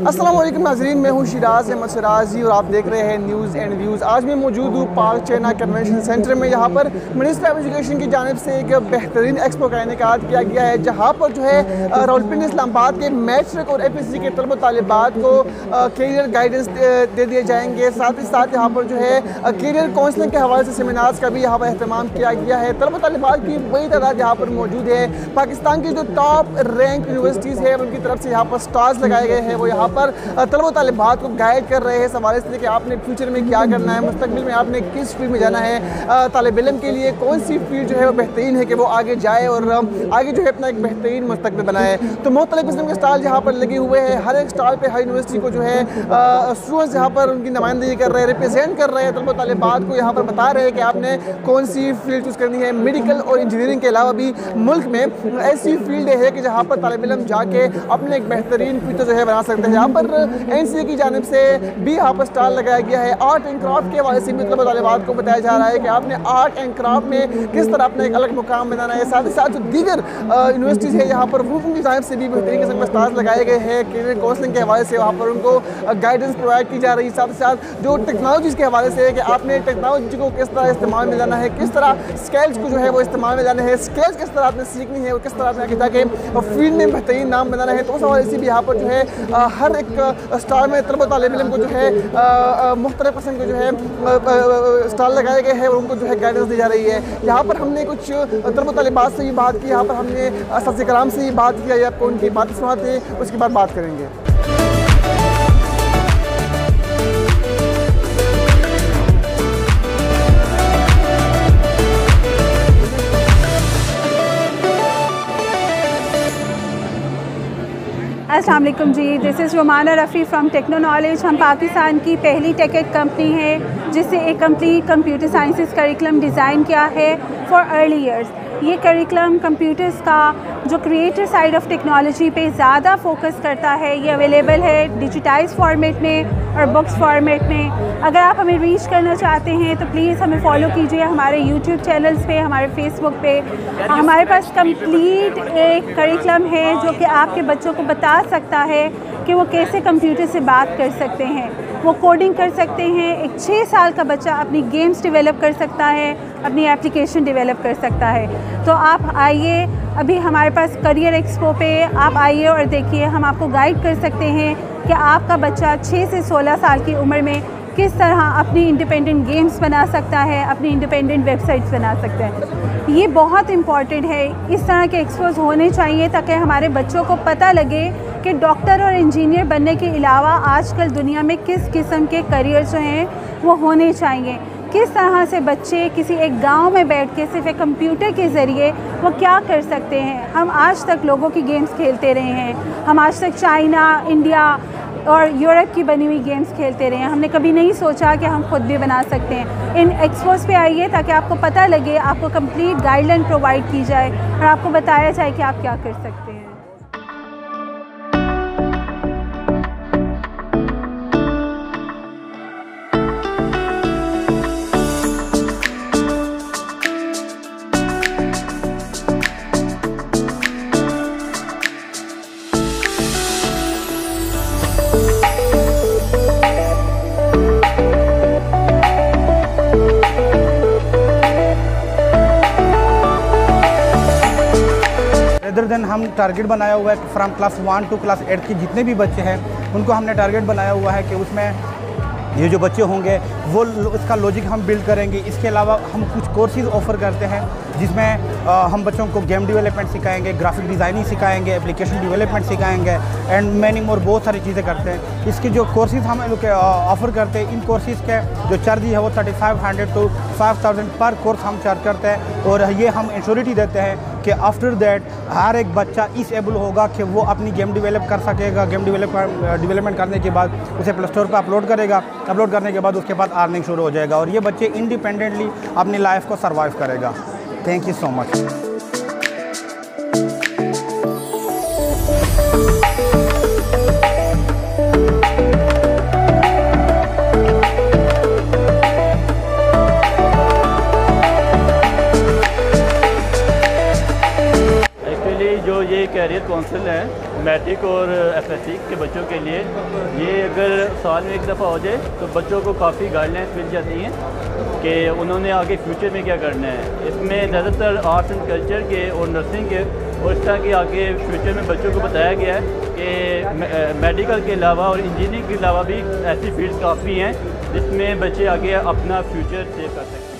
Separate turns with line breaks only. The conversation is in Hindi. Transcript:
अस्सलाम वालेकुम नाज़रीन, मैं हूँ शिराज अहमद सिराजी और आप देख रहे हैं न्यूज़ एंड व्यूज़। आज मैं मौजूद हूँ पार्क चाइना कन्वेंशन सेंटर में। यहाँ पर मिनिस्ट्री ऑफ एजुकेशन की जानिब से एक बेहतरीन एक्सपो का इनेकाद किया गया है, जहाँ पर जो है रावलपिंडी इस्लामाबाद के मैट्रिक और एफएससी के तलबा तालिबात को कैरियर गाइडेंस दे दिए जाएंगे। साथ ही साथ यहाँ पर जो है कैरियर काउंसलिंग के हवाले से सेमिनार्स का भी यहाँ पर अहतमाम किया गया है। तलबा तालिबात की बड़ी तादाद यहाँ पर मौजूद है। पाकिस्तान की जो टॉप रैंक यूनिवर्सिटीज़ है उनकी तरफ से यहाँ पर स्टॉल्स लगाए गए हैं। वो यहाँ पर तलबा तालिबात को गाइड कर रहे हैं इस हवाले से कि आपने फ्यूचर में क्या करना है, मुस्तकबिल में आपने किस फील्ड में जाना है, तालिब इल्म के लिए कौन सी फील्ड जो है वो बेहतरीन है कि वो आगे जाए और आगे जो है अपना एक बेहतरीन मुस्तकबिल बनाए। तो मुख्तलिफ किस्म के स्टॉल यहाँ पर लगे हुए हैं। हर एक स्टॉल पर हर यूनिवर्सिटी को जो है स्टूडेंट्स यहाँ पर उनकी नुमाइंदगी कर रहे हैं, रिप्रेजेंट कर रहे हैं। तलबा तालिबात को यहाँ पर बता रहे हैं कि आपने कौन सी फील्ड चूज़ करनी है। मेडिकल और इंजीनियरिंग के अलावा भी मुल्क में ऐसी फील्ड है कि जहाँ पर तालिब इल्म जाके अपने एक बेहतरीन फ्यूचर जो है बना सकते हैं। यहाँ पर एनसीए की जानिब से भी यहाँ पर स्टॉल लगाया गया है। आर्ट एंड क्राफ्ट के हवाले से भी तलबा तालिबात को बताया जा रहा है कि आपने आर्ट एंड क्राफ्ट में किस तरह अपना एक अलग मुकाम बनाना है। साथ ही साथ जो दीगर यूनिवर्सिटीज़ है यहाँ पर वो उनकी जानिब से भी बेहतरीन किस्म के स्टॉल्स लगाए गए हैं। कैरियर काउंसलिंग के हवाले से वहाँ पर उनको गाइडेंस प्रोवाइड की जा रही है। साथ ही साथ जो टेक्नोलॉजीज़ के हवाले से है कि आपने टेक्नोलॉजी को किस तरह इस्तेमाल में लाना है, किस तरह स्किल्स को जो है वो इस्तेमाल में लाना है, स्किल्स किस तरह आपने सीखनी है और किस तरह आपने आगे जाके फील्ड में बेहतरीन नाम बनाना है। तो उस हवाले से भी यहाँ पर जो है हर एक स्टॉल में तलबा तालिब इल्म को जो है मुख्तलिफ किस्म के जो है स्टॉल लगाए गए हैं और उनको जो है गाइडेंस दी जा रही है। यहाँ पर हमने कुछ तलबा तालिबात से भी बात की, यहाँ पर हमने असातिज़े कराम से भी बात की। आपको उनकी बातें सुनाते हैं, उसके बाद बात करेंगे।
अस्सलाम वालेकुम जी, this is Romana Rafi from Techno Knowledge. हम पाकिस्तान की पहली टेक कंपनी है जिससे एक complete computer sciences curriculum design किया है फॉर अर्ली ईयर्स। ये करिकुलम कंप्यूटर्स का जो क्रिएटर साइड ऑफ टेक्नोलॉजी पे ज़्यादा फोकस करता है। ये अवेलेबल है डिजिटाइज फॉर्मेट में और बुक्स फॉर्मेट में। अगर आप हमें रीच करना चाहते हैं तो प्लीज़ हमें फॉलो कीजिए हमारे यूट्यूब चैनल्स पे, हमारे फेसबुक पे। हमारे पास कंप्लीट एक करिकुलम है जो कि आपके बच्चों को बता सकता है कि वो कैसे कंप्यूटर से बात कर सकते हैं, वो कोडिंग कर सकते हैं। एक 6 साल का बच्चा अपनी गेम्स डेवलप कर सकता है, अपनी एप्लीकेशन डेवलप कर सकता है। तो आप आइए, अभी हमारे पास करियर एक्सपो पे आप आइए और देखिए, हम आपको गाइड कर सकते हैं कि आपका बच्चा 6 से 16 साल की उम्र में किस तरह अपनी इंडिपेंडेंट गेम्स बना सकता है, अपनी इंडिपेंडेंट वेबसाइट्स बना सकते हैं। ये बहुत इम्पॉर्टेंट है। इस तरह के एक्सपोज होने चाहिए ताकि हमारे बच्चों को पता लगे कि डॉक्टर और इंजीनियर बनने के अलावा आजकल दुनिया में किस किस्म के करियर जो हैं वो होने चाहिए। किस तरह से बच्चे किसी एक गांव में बैठ के सिर्फ एक कंप्यूटर के ज़रिए वो क्या कर सकते हैं। हम आज तक लोगों की गेम्स खेलते रहे हैं, हम आज तक चाइना, इंडिया और यूरोप की बनी हुई गेम्स खेलते रहे हैं। हमने कभी नहीं सोचा कि हम खुद भी बना सकते हैं। इन एक्सपोज पे आइए ताकि आपको पता लगे, आपको कंप्लीट गाइडलाइन प्रोवाइड की जाए और आपको बताया जाए कि आप क्या कर सकते हैं।
अदर देन हम टारगेट बनाया हुआ है कि फ्रॉम क्लास 1 टू क्लास 8 के जितने भी बच्चे हैं उनको हमने टारगेट बनाया हुआ है कि उसमें ये जो बच्चे होंगे वो उसका लॉजिक हम बिल्ड करेंगे। इसके अलावा हम कुछ कोर्सेज ऑफ़र करते हैं जिसमें हम बच्चों को गेम डेवलपमेंट सिखाएंगे, ग्राफिक डिज़ाइनिंग सिखाएंगे, एप्लीकेशन डेवलपमेंट सिखाएंगे एंड मैनी मोर बहुत सारी चीज़ें करते हैं। इसके जो कोर्सेज हम लोग ऑफ़र करते हैं, इन कोर्सेज़ के जो चार्ज है वो 3500 टू 5000 पर कोर्स हम चार्ज करते हैं। और ये हम इंश्योरिटी देते हैं कि आफ्टर दैट हर एक बच्चा इस एबल होगा कि वो अपनी गेम डेवलप कर सकेगा। गेम डेवलपमेंट करने के बाद उसे प्ले स्टोर पर अपलोड करेगा, अपलोड करने के बाद उसके बाद अर्निंग शुरू हो जाएगा और ये बच्चे इंडिपेंडेंटली अपनी लाइफ को सर्वाइव करेगा। Thank you so much.
Actually जो ये कैरियर काउंसिल है मैट्रिक और एफएससी के बच्चों के लिए। ये अगर साल में एक दफ़ा हो जाए तो बच्चों को काफ़ी गाइडलाइंस मिल जाती हैं कि उन्होंने आगे फ्यूचर में क्या करना है। इसमें ज़्यादातर आर्ट्स एंड कल्चर के और नर्सिंग के और इस तरह के आगे फ्यूचर में बच्चों को बताया गया है कि मेडिकल के अलावा और इंजीनियरिंग के अलावा भी ऐसी फील्ड्स काफ़ी हैं जिसमें बच्चे आगे अपना फ्यूचर सेव कर सकते हैं।